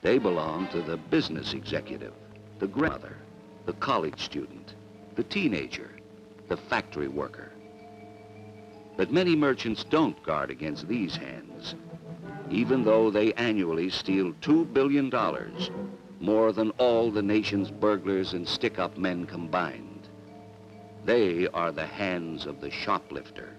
They belong to the business executive, the grandmother, the college student, the teenager, the factory worker. But many merchants don't guard against these hands, even though they annually steal $2 billion, more than all the nation's burglars and stick-up men combined. They are the hands of the shoplifter.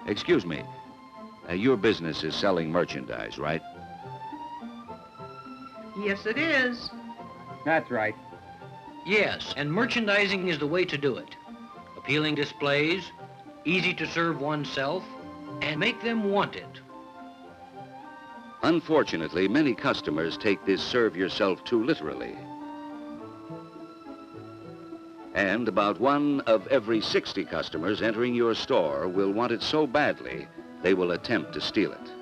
Excuse me, your business is selling merchandise, right? Yes, it is. That's right. Yes, and merchandising is the way to do it. Appealing displays, easy to serve oneself, and make them want it. Unfortunately, many customers take this serve yourself too literally. And about 1 of every 60 customers entering your store will want it so badly, they will attempt to steal it.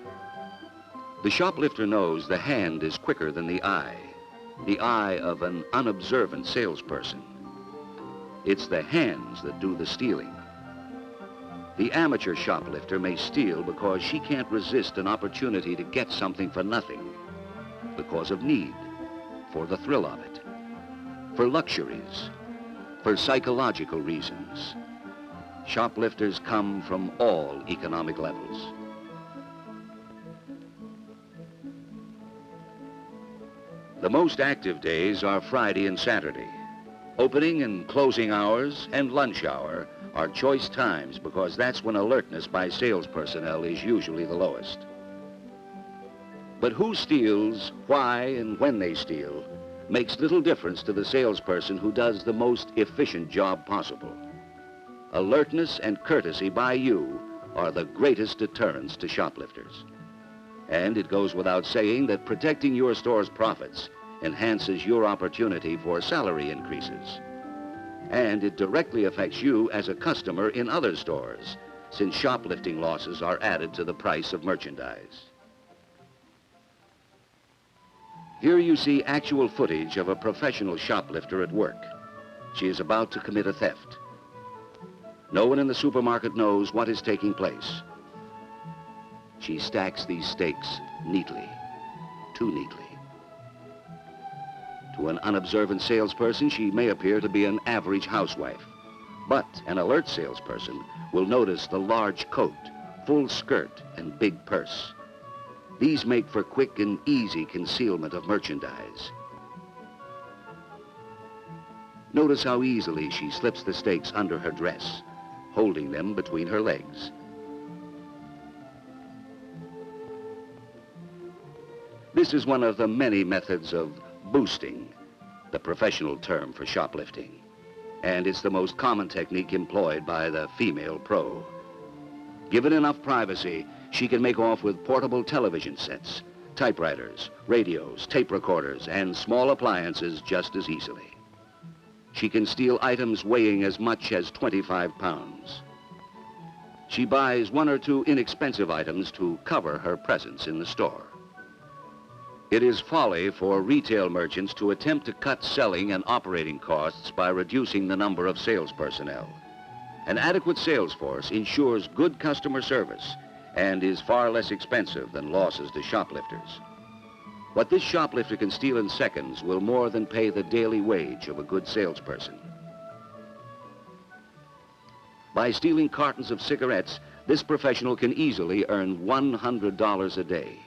The shoplifter knows the hand is quicker than the eye of an unobservant salesperson. It's the hands that do the stealing. The amateur shoplifter may steal because she can't resist an opportunity to get something for nothing, because of need, for the thrill of it, for luxuries, for psychological reasons. Shoplifters come from all economic levels. The most active days are Friday and Saturday. Opening and closing hours and lunch hour are choice times because that's when alertness by sales personnel is usually the lowest. But who steals, why, and when they steal makes little difference to the salesperson who does the most efficient job possible. Alertness and courtesy by you are the greatest deterrents to shoplifters. And it goes without saying that protecting your store's profits enhances your opportunity for salary increases. And it directly affects you as a customer in other stores, since shoplifting losses are added to the price of merchandise. Here you see actual footage of a professional shoplifter at work. She is about to commit a theft. No one in the supermarket knows what is taking place. She stacks these steaks neatly, too neatly. To an unobservant salesperson, she may appear to be an average housewife. But an alert salesperson will notice the large coat, full skirt, and big purse. These make for quick and easy concealment of merchandise. Notice how easily she slips the steaks under her dress, holding them between her legs. This is one of the many methods of boosting, the professional term for shoplifting. And it's the most common technique employed by the female pro. Given enough privacy, she can make off with portable television sets, typewriters, radios, tape recorders, and small appliances just as easily. She can steal items weighing as much as 25 pounds. She buys 1 or 2 inexpensive items to cover her presence in the store. It is folly for retail merchants to attempt to cut selling and operating costs by reducing the number of sales personnel. An adequate sales force ensures good customer service and is far less expensive than losses to shoplifters. What this shoplifter can steal in seconds will more than pay the daily wage of a good salesperson. By stealing cartons of cigarettes, this professional can easily earn $100 a day.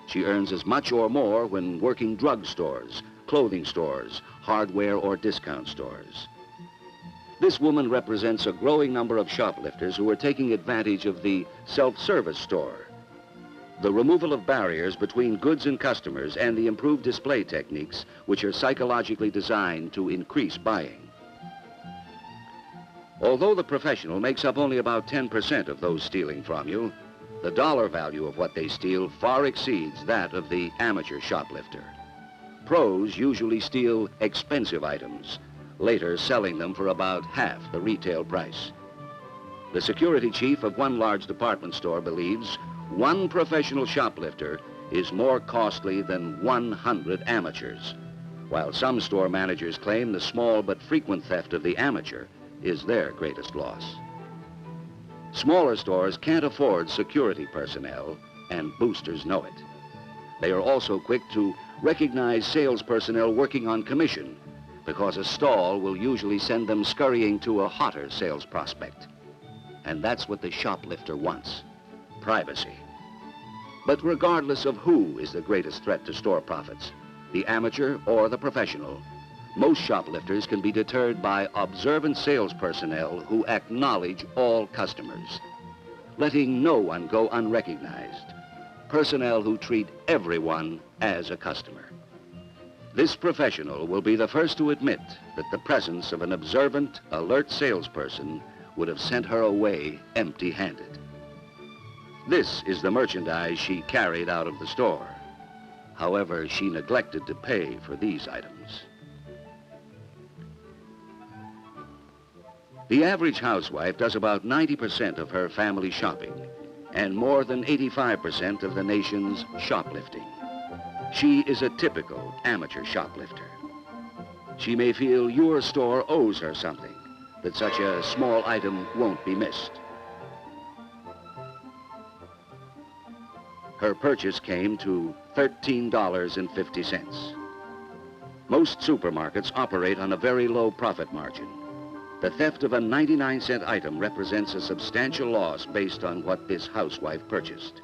She earns as much or more when working drug stores, clothing stores, hardware or discount stores. This woman represents a growing number of shoplifters who are taking advantage of the self-service store. The removal of barriers between goods and customers and the improved display techniques which are psychologically designed to increase buying. Although the professional makes up only about 10% of those stealing from you, the dollar value of what they steal far exceeds that of the amateur shoplifter. Pros usually steal expensive items, later selling them for about half the retail price. The security chief of one large department store believes one professional shoplifter is more costly than 100 amateurs, while some store managers claim the small but frequent theft of the amateur is their greatest loss. Smaller stores can't afford security personnel, and boosters know it. They are also quick to recognize sales personnel working on commission, because a stall will usually send them scurrying to a hotter sales prospect. And that's what the shoplifter wants, privacy. But regardless of who is the greatest threat to store profits, the amateur or the professional, most shoplifters can be deterred by observant sales personnel who acknowledge all customers, letting no one go unrecognized. Personnel who treat everyone as a customer. This professional will be the first to admit that the presence of an observant, alert salesperson would have sent her away empty-handed. This is the merchandise she carried out of the store. However, she neglected to pay for these items. The average housewife does about 90% of her family shopping and more than 85% of the nation's shoplifting. She is a typical amateur shoplifter. She may feel your store owes her something, that such a small item won't be missed. Her purchase came to $13.50. Most supermarkets operate on a very low profit margin. The theft of a 99-cent item represents a substantial loss based on what this housewife purchased.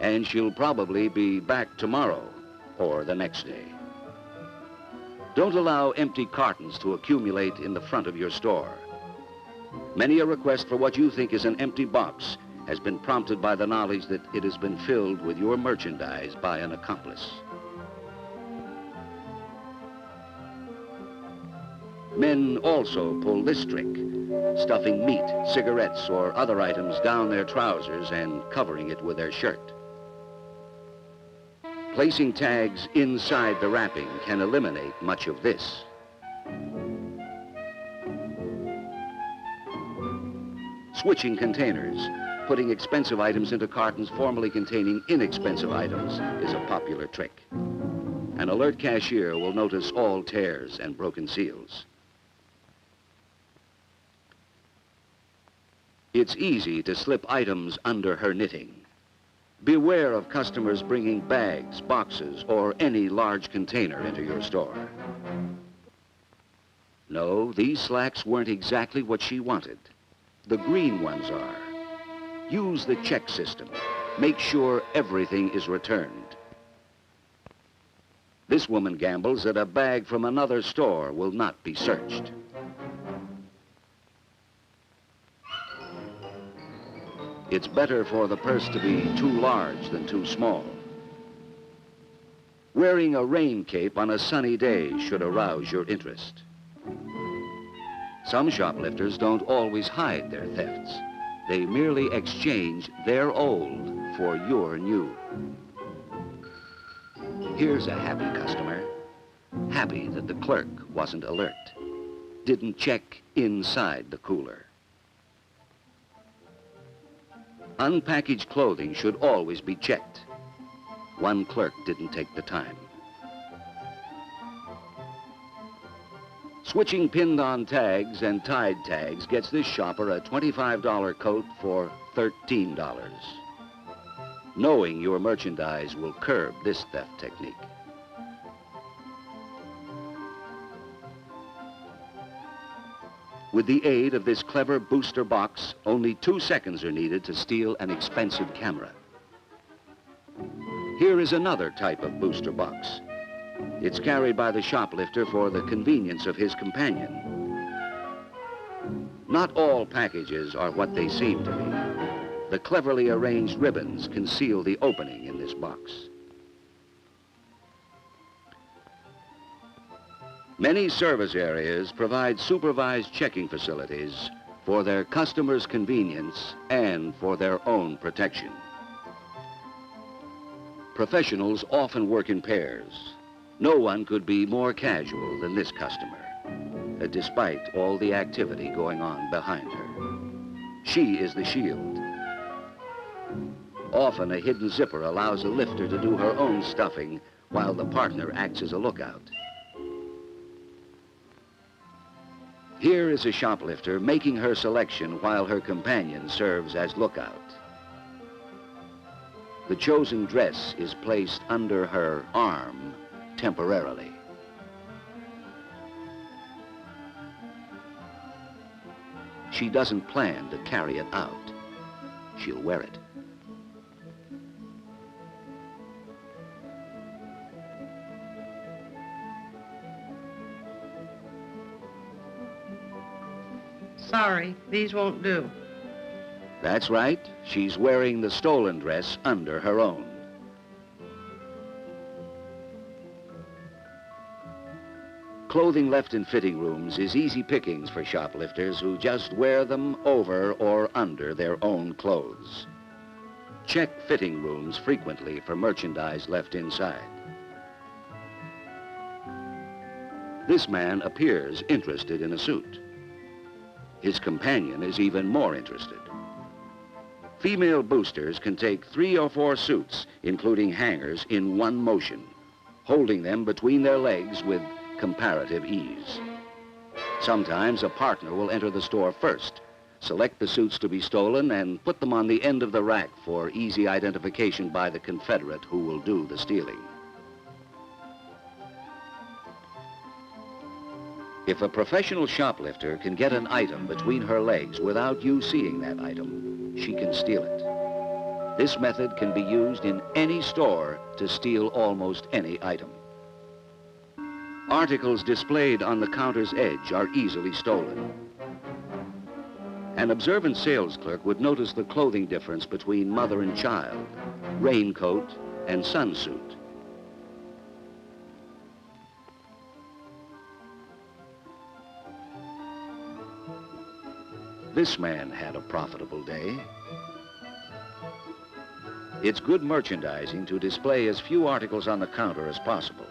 And she'll probably be back tomorrow or the next day. Don't allow empty cartons to accumulate in the front of your store. Many a request for what you think is an empty box has been prompted by the knowledge that it has been filled with your merchandise by an accomplice. Men also pull this trick, stuffing meat, cigarettes, or other items down their trousers and covering it with their shirt. Placing tags inside the wrapping can eliminate much of this. Switching containers, putting expensive items into cartons formerly containing inexpensive items is a popular trick. An alert cashier will notice all tears and broken seals. It's easy to slip items under her knitting. Beware of customers bringing bags, boxes, or any large container into your store. No, these slacks weren't exactly what she wanted. The green ones are. Use the check system. Make sure everything is returned. This woman gambles that a bag from another store will not be searched. It's better for the purse to be too large than too small. Wearing a rain cape on a sunny day should arouse your interest. Some shoplifters don't always hide their thefts. They merely exchange their old for your new. Here's a happy customer, happy that the clerk wasn't alert, didn't check inside the cooler. Unpackaged clothing should always be checked. One clerk didn't take the time. Switching pinned-on tags and tied tags gets this shopper a $25 coat for $13. Knowing your merchandise will curb this theft technique. With the aid of this clever booster box, only 2 seconds are needed to steal an expensive camera. Here is another type of booster box. It's carried by the shoplifter for the convenience of his companion. Not all packages are what they seem to be. The cleverly arranged ribbons conceal the opening in this box. Many service areas provide supervised checking facilities for their customers' convenience and for their own protection. Professionals often work in pairs. No one could be more casual than this customer, despite all the activity going on behind her. She is the shield. Often a hidden zipper allows a lifter to do her own stuffing while the partner acts as a lookout. Here is a shoplifter making her selection while her companion serves as lookout. The chosen dress is placed under her arm temporarily. She doesn't plan to carry it out. She'll wear it. Sorry, these won't do. That's right. She's wearing the stolen dress under her own. Clothing left in fitting rooms is easy pickings for shoplifters who just wear them over or under their own clothes. Check fitting rooms frequently for merchandise left inside. This man appears interested in a suit. His companion is even more interested. Female boosters can take 3 or 4 suits, including hangers, in one motion, holding them between their legs with comparative ease. Sometimes a partner will enter the store first, select the suits to be stolen, and put them on the end of the rack for easy identification by the confederate who will do the stealing. If a professional shoplifter can get an item between her legs without you seeing that item, she can steal it. This method can be used in any store to steal almost any item. Articles displayed on the counter's edge are easily stolen. An observant sales clerk would notice the clothing difference between mother and child, raincoat and sunsuit. This man had a profitable day. It's good merchandising to display as few articles on the counter as possible.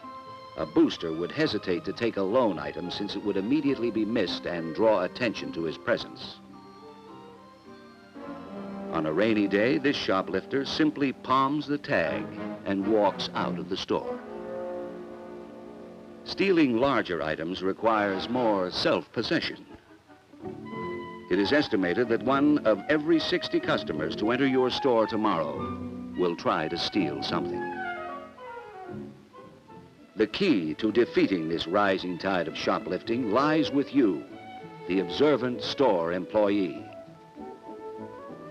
A booster would hesitate to take a loan item since it would immediately be missed and draw attention to his presence. On a rainy day, this shoplifter simply palms the tag and walks out of the store. Stealing larger items requires more self-possession. It is estimated that 1 of every 60 customers to enter your store tomorrow will try to steal something. The key to defeating this rising tide of shoplifting lies with you, the observant store employee.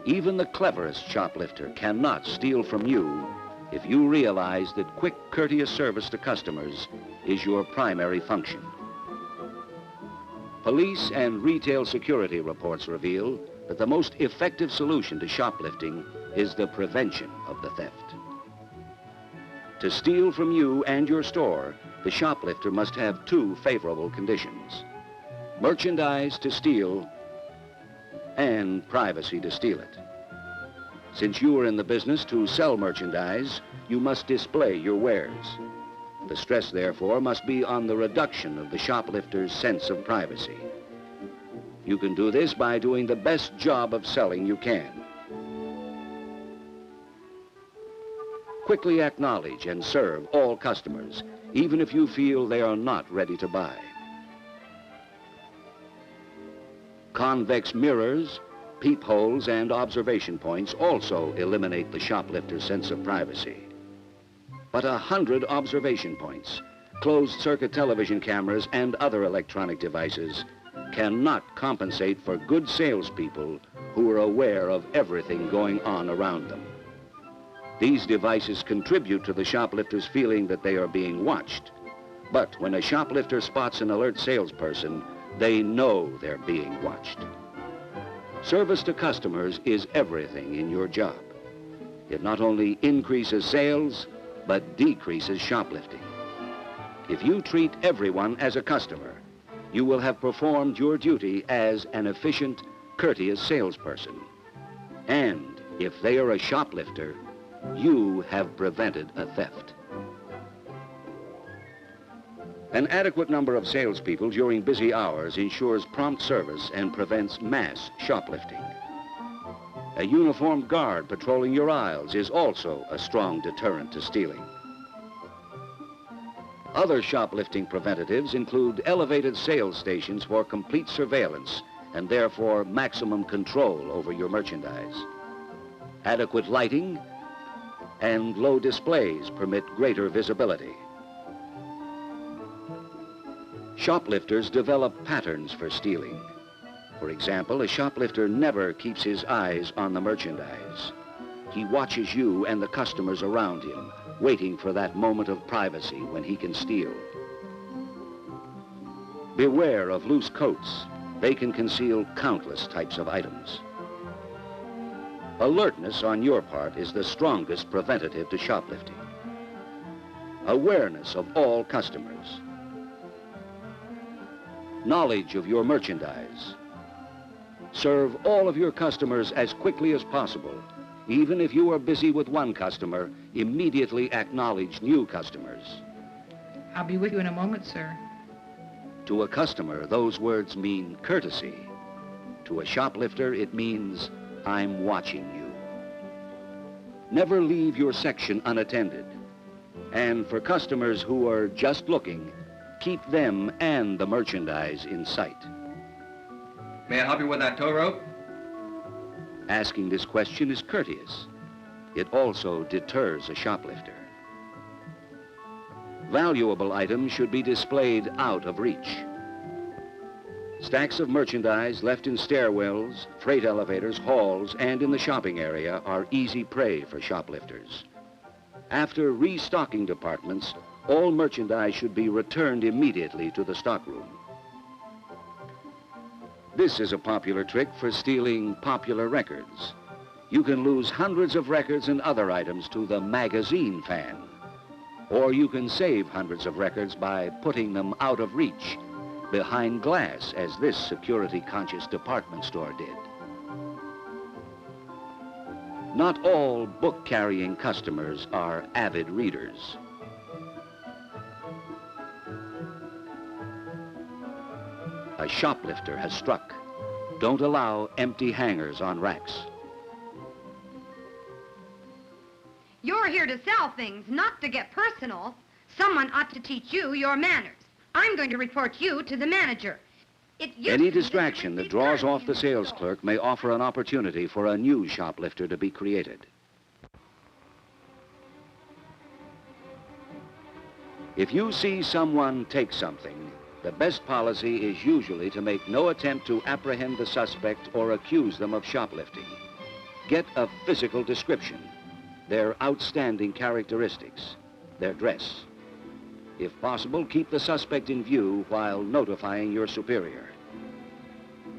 Even the cleverest shoplifter cannot steal from you if you realize that quick, courteous service to customers is your primary function. Police and retail security reports reveal that the most effective solution to shoplifting is the prevention of the theft. To steal from you and your store, the shoplifter must have 2 favorable conditions: merchandise to steal and privacy to steal it. Since you are in the business to sell merchandise, you must display your wares. The stress, therefore, must be on the reduction of the shoplifter's sense of privacy. You can do this by doing the best job of selling you can. Quickly acknowledge and serve all customers, even if you feel they are not ready to buy. Convex mirrors, peepholes, and observation points also eliminate the shoplifter's sense of privacy. But 100 observation points, closed-circuit television cameras, and other electronic devices cannot compensate for good salespeople who are aware of everything going on around them. These devices contribute to the shoplifter's feeling that they are being watched. But when a shoplifter spots an alert salesperson, they know they're being watched. Service to customers is everything in your job. It not only increases sales, but decreases shoplifting. If you treat everyone as a customer, you will have performed your duty as an efficient, courteous salesperson. And if they are a shoplifter, you have prevented a theft. An adequate number of salespeople during busy hours ensures prompt service and prevents mass shoplifting. A uniformed guard patrolling your aisles is also a strong deterrent to stealing. Other shoplifting preventatives include elevated sales stations for complete surveillance and therefore maximum control over your merchandise. Adequate lighting and low displays permit greater visibility. Shoplifters develop patterns for stealing. For example, a shoplifter never keeps his eyes on the merchandise. He watches you and the customers around him, waiting for that moment of privacy when he can steal. Beware of loose coats. They can conceal countless types of items. Alertness on your part is the strongest preventative to shoplifting. Awareness of all customers. Knowledge of your merchandise. Serve all of your customers as quickly as possible. Even if you are busy with one customer, immediately acknowledge new customers. I'll be with you in a moment, sir. To a customer, those words mean courtesy. To a shoplifter, it means, I'm watching you. Never leave your section unattended. And for customers who are just looking, keep them and the merchandise in sight. May I help you with that tow rope? Asking this question is courteous. It also deters a shoplifter. Valuable items should be displayed out of reach. Stacks of merchandise left in stairwells, freight elevators, halls, and in the shopping area are easy prey for shoplifters. After restocking departments, all merchandise should be returned immediately to the stockroom. This is a popular trick for stealing popular records. You can lose hundreds of records and other items to the magazine fan. Or you can save hundreds of records by putting them out of reach, behind glass, as this security-conscious department store did. Not all book-carrying customers are avid readers. A shoplifter has struck. Don't allow empty hangers on racks. You're here to sell things, not to get personal. Someone ought to teach you your manners. I'm going to report you to the manager. Any distraction that draws off the sales clerk may offer an opportunity for a new shoplifter to be created. If you see someone take something, the best policy is usually to make no attempt to apprehend the suspect or accuse them of shoplifting. Get a physical description, their outstanding characteristics, their dress. If possible, keep the suspect in view while notifying your superior.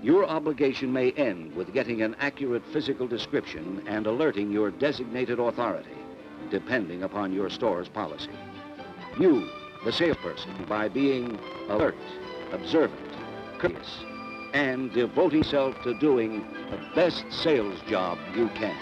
Your obligation may end with getting an accurate physical description and alerting your designated authority, depending upon your store's policy. You, the salesperson, by being alert, observant, courteous, and devoting yourself to doing the best sales job you can.